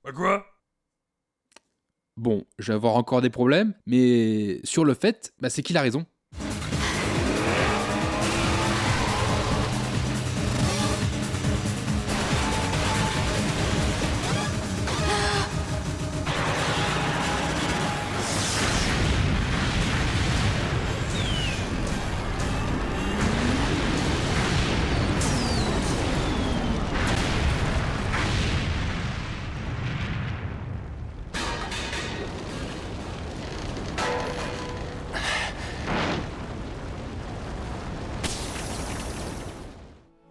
À quoi? Bon, je vais avoir encore des problèmes, mais sur le fait, c'est qu'il a raison.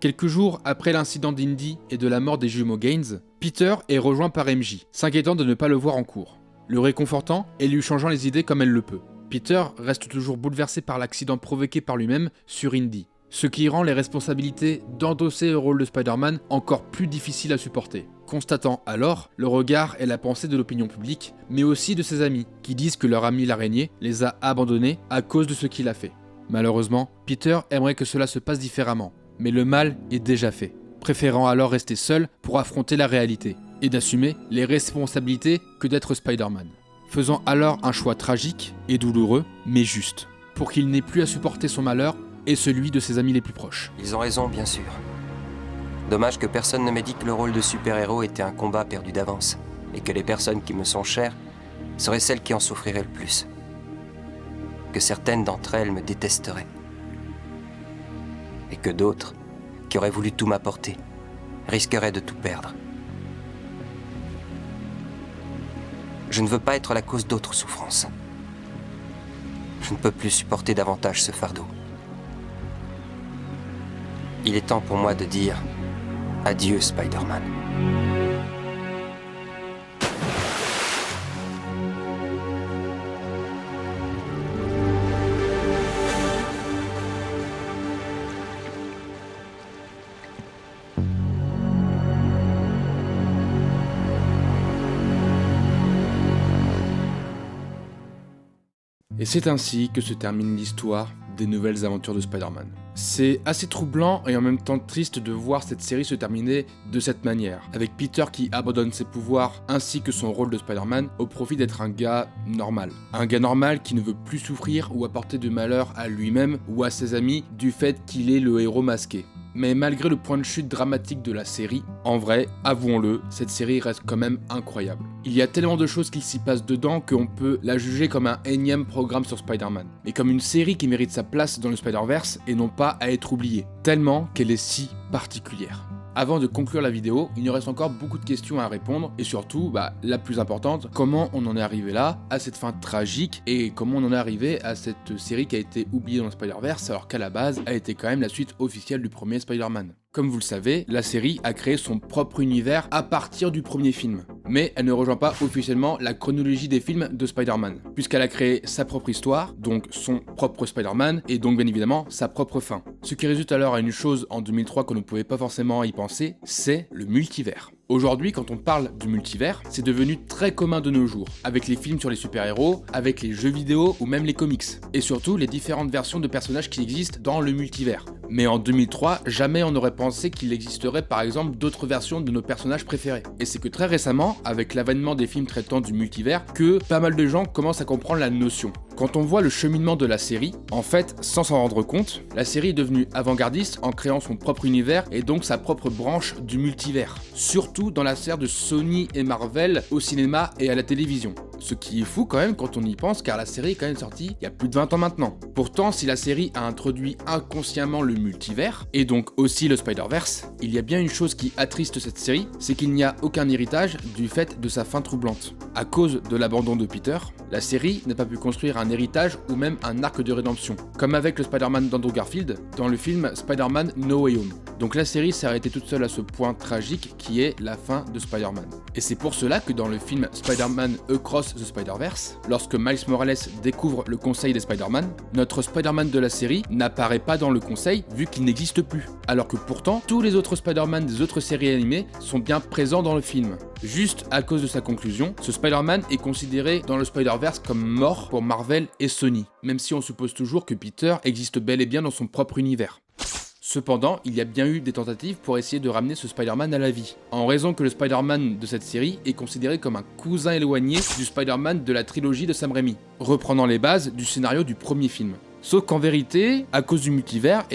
Quelques jours après l'incident d'Indy et de la mort des jumeaux Gaines, Peter est rejoint par MJ, s'inquiétant de ne pas le voir en cours, le réconfortant et lui changeant les idées comme elle le peut. Peter reste toujours bouleversé par l'accident provoqué par lui-même sur Indy, ce qui rend les responsabilités d'endosser le rôle de Spider-Man encore plus difficile à supporter, constatant alors le regard et la pensée de l'opinion publique, mais aussi de ses amis, qui disent que leur ami l'araignée les a abandonnés à cause de ce qu'il a fait. Malheureusement, Peter aimerait que cela se passe différemment, mais le mal est déjà fait, préférant alors rester seul pour affronter la réalité, et d'assumer les responsabilités que d'être Spider-Man. Faisant alors un choix tragique et douloureux, mais juste, pour qu'il n'ait plus à supporter son malheur et celui de ses amis les plus proches. Ils ont raison, bien sûr. Dommage que personne ne m'ait dit que le rôle de super-héros était un combat perdu d'avance, et que les personnes qui me sont chères seraient celles qui en souffriraient le plus. Que certaines d'entre elles me détesteraient. Et que d'autres, qui auraient voulu tout m'apporter, risqueraient de tout perdre. Je ne veux pas être la cause d'autres souffrances. Je ne peux plus supporter davantage ce fardeau. Il est temps pour moi de dire adieu, Spider-Man. Et c'est ainsi que se termine l'histoire des nouvelles aventures de Spider-Man. C'est assez troublant et en même temps triste de voir cette série se terminer de cette manière, avec Peter qui abandonne ses pouvoirs ainsi que son rôle de Spider-Man au profit d'être un gars normal. Un gars normal qui ne veut plus souffrir ou apporter de malheur à lui-même ou à ses amis du fait qu'il est le héros masqué. Mais malgré le point de chute dramatique de la série, en vrai, avouons-le, cette série reste quand même incroyable. Il y a tellement de choses qui s'y passent dedans qu'on peut la juger comme un énième programme sur Spider-Man, mais comme une série qui mérite sa place dans le Spider-Verse et non pas à être oubliée, tellement qu'elle est si particulière. Avant de conclure la vidéo, il nous reste encore beaucoup de questions à répondre et surtout, la plus importante, comment on en est arrivé là, à cette fin tragique et comment on en est arrivé à cette série qui a été oubliée dans le Spider-Verse alors qu'à la base a été quand même la suite officielle du premier Spider-Man. Comme vous le savez, la série a créé son propre univers à partir du premier film. Mais elle ne rejoint pas officiellement la chronologie des films de Spider-Man, puisqu'elle a créé sa propre histoire, donc son propre Spider-Man, et donc bien évidemment sa propre fin. Ce qui résulte alors à une chose en 2003 qu'on ne pouvait pas forcément y penser, c'est le multivers. Aujourd'hui, quand on parle du multivers, c'est devenu très commun de nos jours, avec les films sur les super-héros, avec les jeux vidéo ou même les comics, et surtout les différentes versions de personnages qui existent dans le multivers. Mais en 2003, jamais on n'aurait pensé qu'il existerait par exemple d'autres versions de nos personnages préférés. Et c'est que très récemment, avec l'avènement des films traitant du multivers, que pas mal de gens commencent à comprendre la notion. Quand on voit le cheminement de la série, en fait, sans s'en rendre compte, la série est devenue avant-gardiste en créant son propre univers et donc sa propre branche du multivers. Surtout dans la sphère de Sony et Marvel au cinéma et à la télévision. Ce qui est fou quand même quand on y pense car la série est quand même sortie il y a plus de 20 ans maintenant. Pourtant, si la série a introduit inconsciemment le multivers, et donc aussi le Spider-Verse, il y a bien une chose qui attriste cette série, c'est qu'il n'y a aucun héritage du fait de sa fin troublante. À cause de l'abandon de Peter, la série n'a pas pu construire un héritage ou même un arc de rédemption, comme avec le Spider-Man d'Andrew Garfield dans le film Spider-Man No Way Home. Donc la série s'est arrêtée toute seule à ce point tragique qui est la fin de Spider-Man. Et c'est pour cela que dans le film Spider-Man Across the Spider-Verse, lorsque Miles Morales découvre le conseil des Spider-Man, notre Spider-Man de la série n'apparaît pas dans le conseil vu qu'il n'existe plus. Alors que pourtant, tous les autres Spider-Man des autres séries animées sont bien présents dans le film. Juste à cause de sa conclusion, ce Spider-Man est considéré dans le Spider-Verse comme mort pour Marvel et Sony, même si on suppose toujours que Peter existe bel et bien dans son propre univers. Cependant, il y a bien eu des tentatives pour essayer de ramener ce Spider-Man à la vie, en raison que le Spider-Man de cette série est considéré comme un cousin éloigné du Spider-Man de la trilogie de Sam Raimi, reprenant les bases du scénario du premier film. Sauf qu'en vérité, à cause du multivers,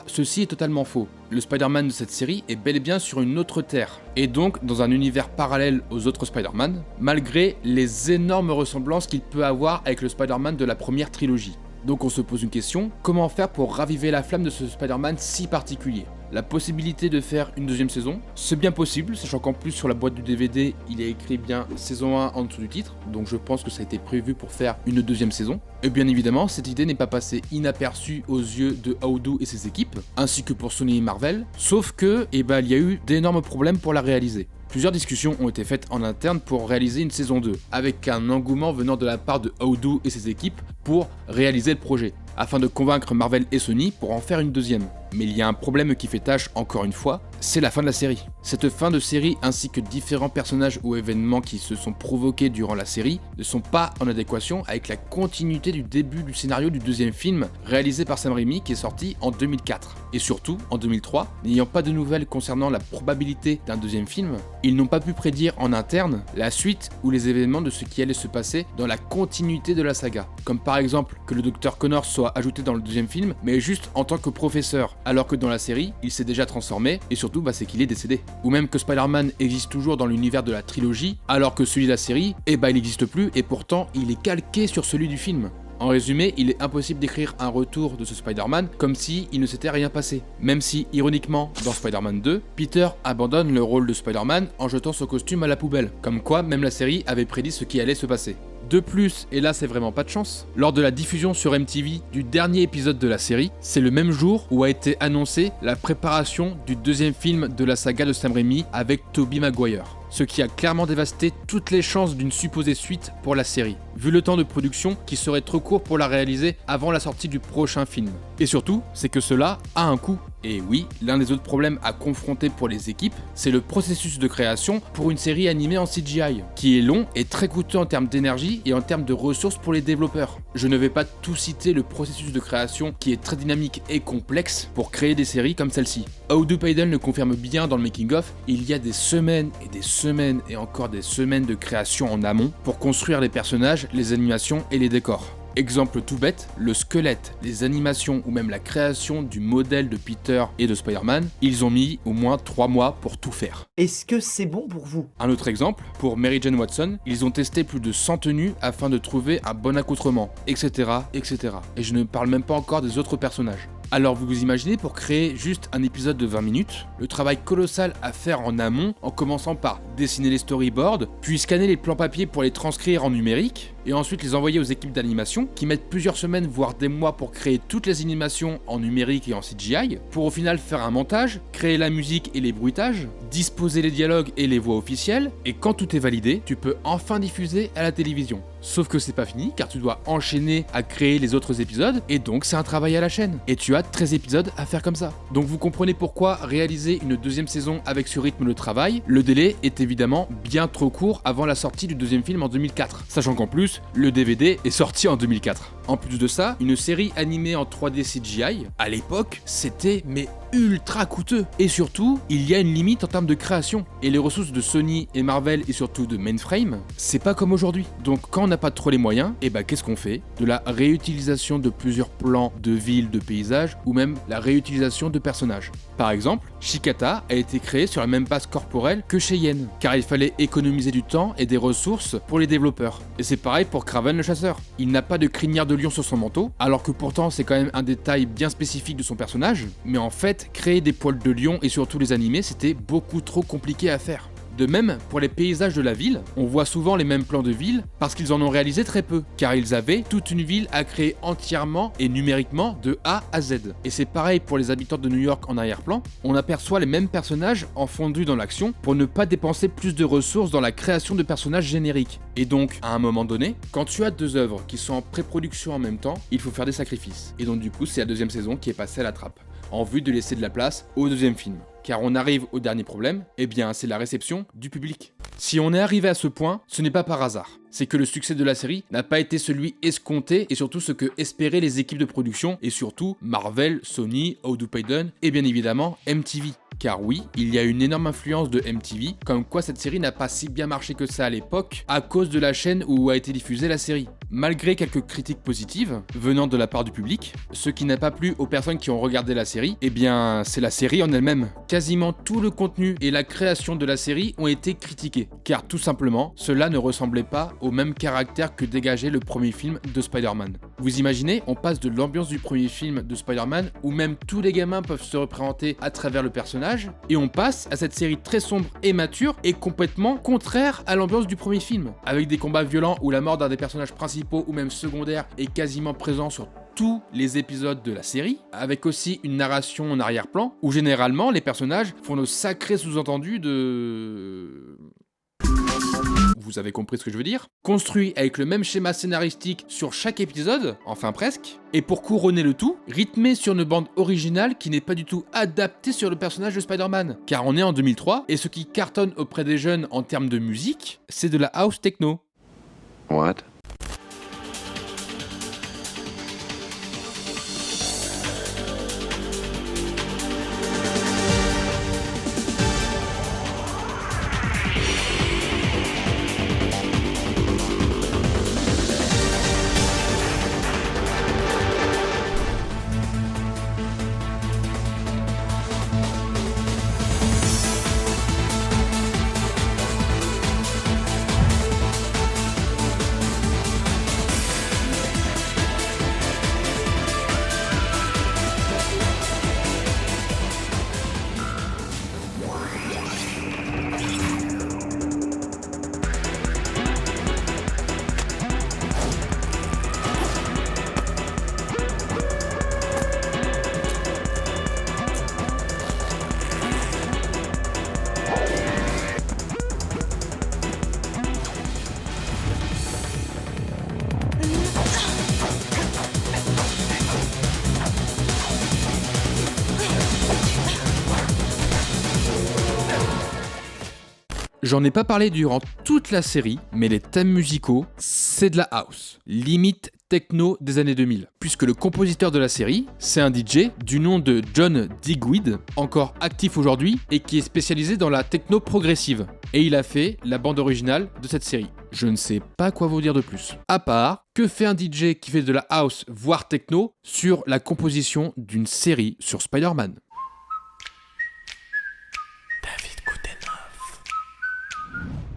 ceci est totalement faux. Le Spider-Man de cette série est bel et bien sur une autre terre, et donc dans un univers parallèle aux autres Spider-Man, malgré les énormes ressemblances qu'il peut avoir avec le Spider-Man de la première trilogie. Donc on se pose une question, comment faire pour raviver la flamme de ce Spider-Man si particulier ? La possibilité de faire une deuxième saison, c'est bien possible, sachant qu'en plus sur la boîte du DVD, il est écrit bien saison 1 en dessous du titre, donc je pense que ça a été prévu pour faire une deuxième saison. Et bien évidemment, cette idée n'est pas passée inaperçue aux yeux de Howdu et ses équipes, ainsi que pour Sony et Marvel, sauf que, il y a eu d'énormes problèmes pour la réaliser. Plusieurs discussions ont été faites en interne pour réaliser une saison 2, avec un engouement venant de la part de Howdu et ses équipes pour réaliser le projet, afin de convaincre Marvel et Sony pour en faire une deuxième. Mais il y a un problème qui fait tâche encore une fois, c'est la fin de la série. Cette fin de série ainsi que différents personnages ou événements qui se sont provoqués durant la série ne sont pas en adéquation avec la continuité du début du scénario du deuxième film réalisé par Sam Raimi qui est sorti en 2004. Et surtout, en 2003, n'ayant pas de nouvelles concernant la probabilité d'un deuxième film, ils n'ont pas pu prédire en interne la suite ou les événements de ce qui allait se passer dans la continuité de la saga. Comme par exemple que le Dr Connors soit ajouté dans le deuxième film, mais juste en tant que professeur, alors que dans la série, il s'est déjà transformé, et surtout c'est qu'il est décédé. Ou même que Spider-Man existe toujours dans l'univers de la trilogie, alors que celui de la série, il n'existe plus, et pourtant il est calqué sur celui du film. En résumé, il est impossible d'écrire un retour de ce Spider-Man comme si il ne s'était rien passé. Même si, ironiquement, dans Spider-Man 2, Peter abandonne le rôle de Spider-Man en jetant son costume à la poubelle. Comme quoi, même la série avait prédit ce qui allait se passer. De plus, et là c'est vraiment pas de chance, lors de la diffusion sur MTV du dernier épisode de la série, c'est le même jour où a été annoncée la préparation du deuxième film de la saga de Sam Raimi avec Tobey Maguire. Ce qui a clairement dévasté toutes les chances d'une supposée suite pour la série, vu le temps de production qui serait trop court pour la réaliser avant la sortie du prochain film. Et surtout, c'est que cela a un coût. Et oui, l'un des autres problèmes à confronter pour les équipes, c'est le processus de création pour une série animée en CGI, qui est long et très coûteux en termes d'énergie et en termes de ressources pour les développeurs. Je ne vais pas tout citer le processus de création qui est très dynamique et complexe pour créer des séries comme celle-ci. Howdu Payden le confirme bien dans le making-of, il y a des semaines et des semaines et encore des semaines de création en amont pour construire les personnages, les animations et les décors. Exemple tout bête, le squelette, les animations ou même la création du modèle de Peter et de Spider-Man, ils ont mis au moins 3 mois pour tout faire. Est-ce que c'est bon pour vous ? Un autre exemple, pour Mary Jane Watson, ils ont testé plus de 100 tenues afin de trouver un bon accoutrement, etc., etc. Et je ne parle même pas encore des autres personnages. Alors vous imaginez pour créer juste un épisode de 20 minutes, le travail colossal à faire en amont en commençant par dessiner les storyboards, puis scanner les plans papier pour les transcrire en numérique, et ensuite les envoyer aux équipes d'animation qui mettent plusieurs semaines voire des mois pour créer toutes les animations en numérique et en CGI, pour au final faire un montage, créer la musique et les bruitages, disposer les dialogues et les voix officielles, et quand tout est validé, tu peux enfin diffuser à la télévision. Sauf que c'est pas fini car tu dois enchaîner à créer les autres épisodes et donc c'est un travail à la chaîne. Et tu as 13 épisodes à faire comme ça. Donc vous comprenez pourquoi réaliser une deuxième saison avec ce rythme de travail, le délai est évidemment bien trop court avant la sortie du deuxième film en 2004. Sachant qu'en plus, le DVD est sorti en 2004. En plus de ça, une série animée en 3D CGI, à l'époque, c'était mais ultra coûteux. Et surtout, il y a une limite en termes de création. Et les ressources de Sony et Marvel et surtout de Mainframe, c'est pas comme aujourd'hui. Donc quand on n'a pas trop les moyens, et bah qu'est-ce qu'on fait? De la réutilisation de plusieurs plans de villes, de paysages, ou même la réutilisation de personnages. Par exemple, Shikata a été créé sur la même base corporelle que Cheyenne, car il fallait économiser du temps et des ressources pour les développeurs. Et c'est pareil pour Kraven le chasseur. Il n'a pas de crinière de lion sur son manteau, alors que pourtant c'est quand même un détail bien spécifique de son personnage, mais en fait, créer des poils de lion et surtout les animer, c'était beaucoup trop compliqué à faire. De même, pour les paysages de la ville, on voit souvent les mêmes plans de ville parce qu'ils en ont réalisé très peu, car ils avaient toute une ville à créer entièrement et numériquement de A à Z. Et c'est pareil pour les habitants de New York en arrière-plan, on aperçoit les mêmes personnages en fondu dans l'action pour ne pas dépenser plus de ressources dans la création de personnages génériques. Et donc, à un moment donné, quand tu as deux œuvres qui sont en pré-production en même temps, il faut faire des sacrifices. Et donc du coup, c'est la deuxième saison qui est passée à la trappe, en vue de laisser de la place au deuxième film. Car on arrive au dernier problème, eh bien c'est la réception du public. Si on est arrivé à ce point, ce n'est pas par hasard. C'est que le succès de la série n'a pas été celui escompté et surtout ce que espéraient les équipes de production et surtout Marvel, Sony, Howdo Payton et bien évidemment MTV. Car oui, il y a une énorme influence de MTV, comme quoi cette série n'a pas si bien marché que ça à l'époque à cause de la chaîne où a été diffusée la série. Malgré quelques critiques positives venant de la part du public, ce qui n'a pas plu aux personnes qui ont regardé la série, eh bien c'est la série en elle-même. Quasiment tout le contenu et la création de la série ont été critiqués, car tout simplement, cela ne ressemblait pas au même caractère que dégageait le premier film de Spider-Man. Vous imaginez, on passe de l'ambiance du premier film de Spider-Man, où même tous les gamins peuvent se représenter à travers le personnage, et on passe à cette série très sombre et mature, et complètement contraire à l'ambiance du premier film, avec des combats violents où la mort d'un des personnages principaux ou même secondaires est quasiment présent sur tous les épisodes de la série, avec aussi une narration en arrière-plan, où généralement les personnages font nos sacrés sous-entendus de... Vous avez compris ce que je veux dire? Construit avec le même schéma scénaristique sur chaque épisode, enfin presque, et pour couronner le tout, rythmé sur une bande originale qui n'est pas du tout adaptée sur le personnage de Spider-Man. Car on est en 2003, et ce qui cartonne auprès des jeunes en termes de musique, c'est de la house techno. What? J'en ai pas parlé durant toute la série, mais les thèmes musicaux, c'est de la house, limite techno des années 2000, puisque le compositeur de la série, c'est un DJ du nom de John Digweed, encore actif aujourd'hui et qui est spécialisé dans la techno progressive. Et il a fait la bande originale de cette série. Je ne sais pas quoi vous dire de plus. À part, que fait un DJ qui fait de la house, voire techno, sur la composition d'une série sur Spider-Man ?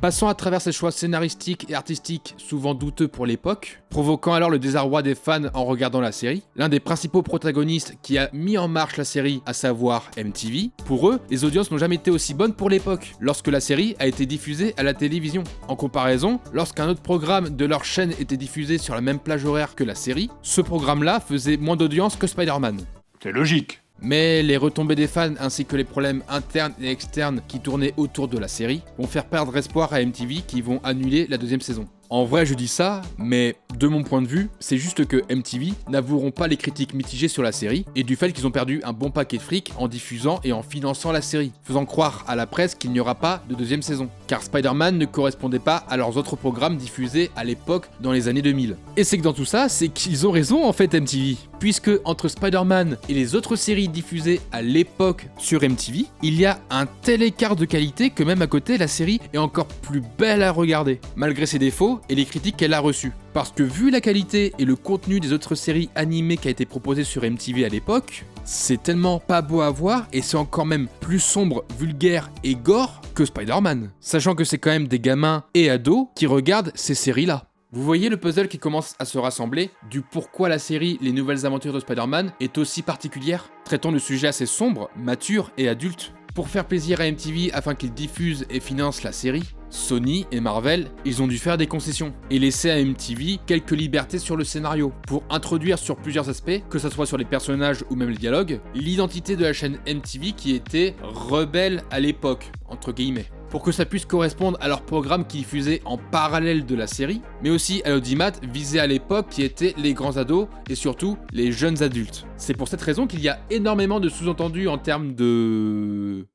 Passant à travers ses choix scénaristiques et artistiques souvent douteux pour l'époque, provoquant alors le désarroi des fans en regardant la série, l'un des principaux protagonistes qui a mis en marche la série, à savoir MTV, pour eux, les audiences n'ont jamais été aussi bonnes pour l'époque, lorsque la série a été diffusée à la télévision. En comparaison, lorsqu'un autre programme de leur chaîne était diffusé sur la même plage horaire que la série, ce programme-là faisait moins d'audience que Spider-Man. C'est logique. Mais les retombées des fans ainsi que les problèmes internes et externes qui tournaient autour de la série vont faire perdre espoir à MTV qui vont annuler la deuxième saison. En vrai, je dis ça, mais de mon point de vue, c'est juste que MTV n'avoueront pas les critiques mitigées sur la série et du fait qu'ils ont perdu un bon paquet de fric en diffusant et en finançant la série, faisant croire à la presse qu'il n'y aura pas de deuxième saison, car Spider-Man ne correspondait pas à leurs autres programmes diffusés à l'époque dans les années 2000. Et c'est que dans tout ça, c'est qu'ils ont raison en fait MTV, puisque entre Spider-Man et les autres séries diffusées à l'époque sur MTV, il y a un tel écart de qualité que même à côté, la série est encore plus belle à regarder, malgré ses défauts et les critiques qu'elle a reçues. Parce que vu la qualité et le contenu des autres séries animées qui a été proposé sur MTV à l'époque, c'est tellement pas beau à voir et c'est encore même plus sombre, vulgaire et gore que Spider-Man. Sachant que c'est quand même des gamins et ados qui regardent ces séries-là. Vous voyez le puzzle qui commence à se rassembler du pourquoi la série Les Nouvelles Aventures de Spider-Man est aussi particulière, traitant de sujets assez sombres, matures et adultes. Pour faire plaisir à MTV afin qu'ils diffusent et financent la série, Sony et Marvel, ils ont dû faire des concessions et laisser à MTV quelques libertés sur le scénario pour introduire sur plusieurs aspects, que ce soit sur les personnages ou même les dialogues, l'identité de la chaîne MTV qui était rebelle à l'époque, entre guillemets, pour que ça puisse correspondre à leur programme qui diffusait en parallèle de la série, mais aussi à l'audimat visé à l'époque qui était les grands ados et surtout les jeunes adultes. C'est pour cette raison qu'il y a énormément de sous-entendus en termes de...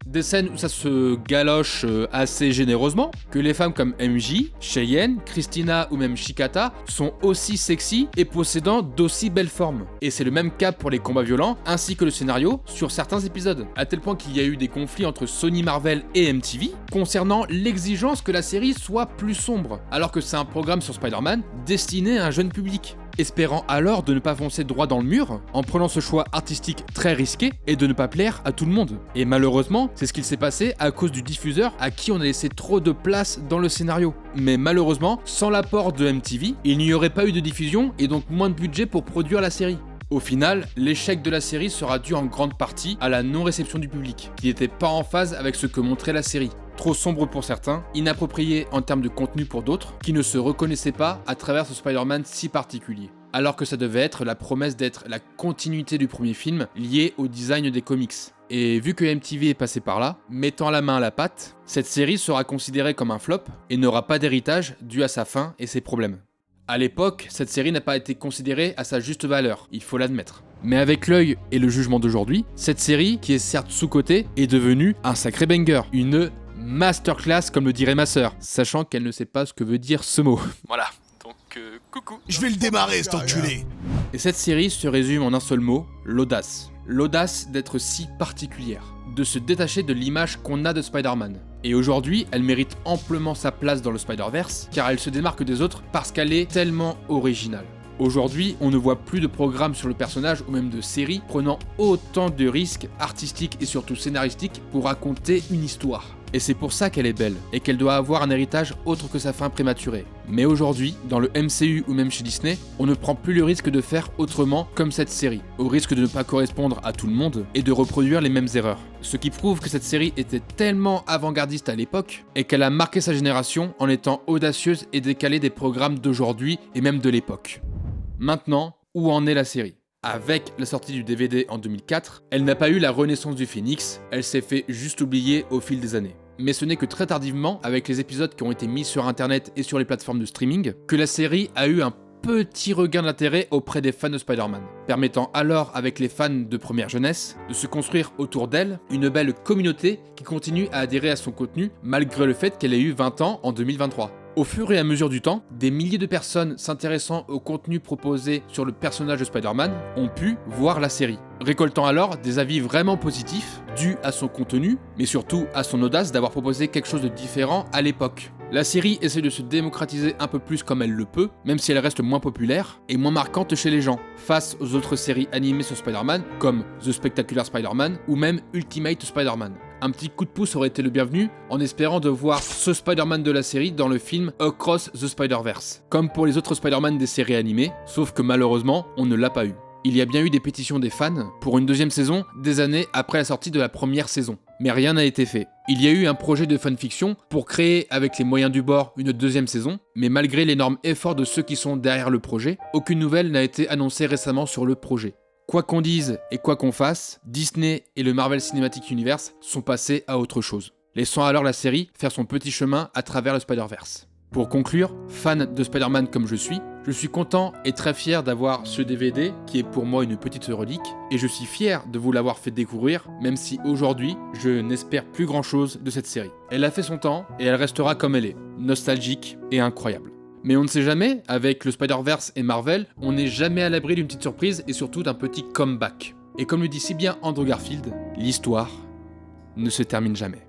Des scènes où ça se galoche assez généreusement, que les femmes comme MJ, Cheyenne, Christina ou même Chikata sont aussi sexy et possédant d'aussi belles formes. Et c'est le même cas pour les combats violents ainsi que le scénario sur certains épisodes, à tel point qu'il y a eu des conflits entre Sony Marvel et MTV concernant l'exigence que la série soit plus sombre, alors que c'est un programme sur Spider-Man destiné à un jeune public. Espérant alors de ne pas foncer droit dans le mur, en prenant ce choix artistique très risqué et de ne pas plaire à tout le monde. Et malheureusement, c'est ce qu'il s'est passé à cause du diffuseur à qui on a laissé trop de place dans le scénario. Mais malheureusement, sans l'apport de MTV, il n'y aurait pas eu de diffusion et donc moins de budget pour produire la série. Au final, l'échec de la série sera dû en grande partie à la non-réception du public, qui n'était pas en phase avec ce que montrait la série. Trop sombre pour certains, inapproprié en termes de contenu pour d'autres, qui ne se reconnaissaient pas à travers ce Spider-Man si particulier. Alors que ça devait être la promesse d'être la continuité du premier film liée au design des comics. Et vu que MTV est passé par là, mettant la main à la pâte, cette série sera considérée comme un flop et n'aura pas d'héritage dû à sa fin et ses problèmes. À l'époque, cette série n'a pas été considérée à sa juste valeur, il faut l'admettre. Mais avec l'œil et le jugement d'aujourd'hui, cette série, qui est certes sous-cotée, est devenue un sacré banger, une masterclass comme le dirait ma sœur, sachant qu'elle ne sait pas ce que veut dire ce mot. Voilà, donc coucou. Je vais le démarrer, cet enculé. Et cette série se résume en un seul mot, l'audace. L'audace d'être si particulière, de se détacher de l'image qu'on a de Spider-Man. Et aujourd'hui, elle mérite amplement sa place dans le Spider-Verse, car elle se démarque des autres parce qu'elle est tellement originale. Aujourd'hui, on ne voit plus de programmes sur le personnage ou même de séries prenant autant de risques artistiques et surtout scénaristiques pour raconter une histoire. Et c'est pour ça qu'elle est belle, et qu'elle doit avoir un héritage autre que sa fin prématurée. Mais aujourd'hui, dans le MCU ou même chez Disney, on ne prend plus le risque de faire autrement comme cette série, au risque de ne pas correspondre à tout le monde et de reproduire les mêmes erreurs. Ce qui prouve que cette série était tellement avant-gardiste à l'époque, et qu'elle a marqué sa génération en étant audacieuse et décalée des programmes d'aujourd'hui et même de l'époque. Maintenant, où en est la série ? Avec la sortie du DVD en 2004, elle n'a pas eu la renaissance du Phénix, elle s'est fait juste oublier au fil des années. Mais ce n'est que très tardivement, avec les épisodes qui ont été mis sur internet et sur les plateformes de streaming, que la série a eu un petit regain d'intérêt auprès des fans de Spider-Man, permettant alors avec les fans de première jeunesse de se construire autour d'elle une belle communauté qui continue à adhérer à son contenu malgré le fait qu'elle ait eu 20 ans en 2023. Au fur et à mesure du temps, des milliers de personnes s'intéressant au contenu proposé sur le personnage de Spider-Man ont pu voir la série, récoltant alors des avis vraiment positifs dus à son contenu, mais surtout à son audace d'avoir proposé quelque chose de différent à l'époque. La série essaie de se démocratiser un peu plus comme elle le peut, même si elle reste moins populaire et moins marquante chez les gens, face aux autres séries animées sur Spider-Man comme The Spectacular Spider-Man ou même Ultimate Spider-Man. un petit coup de pouce aurait été le bienvenu en espérant de voir ce Spider-Man de la série dans le film Across the Spider-Verse, comme pour les autres Spider-Man des séries animées, sauf que malheureusement, on ne l'a pas eu. Il y a bien eu des pétitions des fans pour une deuxième saison des années après la sortie de la première saison, mais rien n'a été fait. Il y a eu un projet de fanfiction pour créer avec les moyens du bord une deuxième saison, mais malgré l'énorme effort de ceux qui sont derrière le projet, aucune nouvelle n'a été annoncée récemment sur le projet. Quoi qu'on dise et quoi qu'on fasse, Disney et le Marvel Cinematic Universe sont passés à autre chose, laissant alors la série faire son petit chemin à travers le Spider-Verse. Pour conclure, fan de Spider-Man comme je suis content et très fier d'avoir ce DVD qui est pour moi une petite relique, et je suis fier de vous l'avoir fait découvrir, même si aujourd'hui, je n'espère plus grand chose de cette série. Elle a fait son temps, et elle restera comme elle est, nostalgique et incroyable. Mais on ne sait jamais, avec le Spider-Verse et Marvel, on n'est jamais à l'abri d'une petite surprise et surtout d'un petit comeback. Et comme le dit si bien Andrew Garfield, l'histoire ne se termine jamais.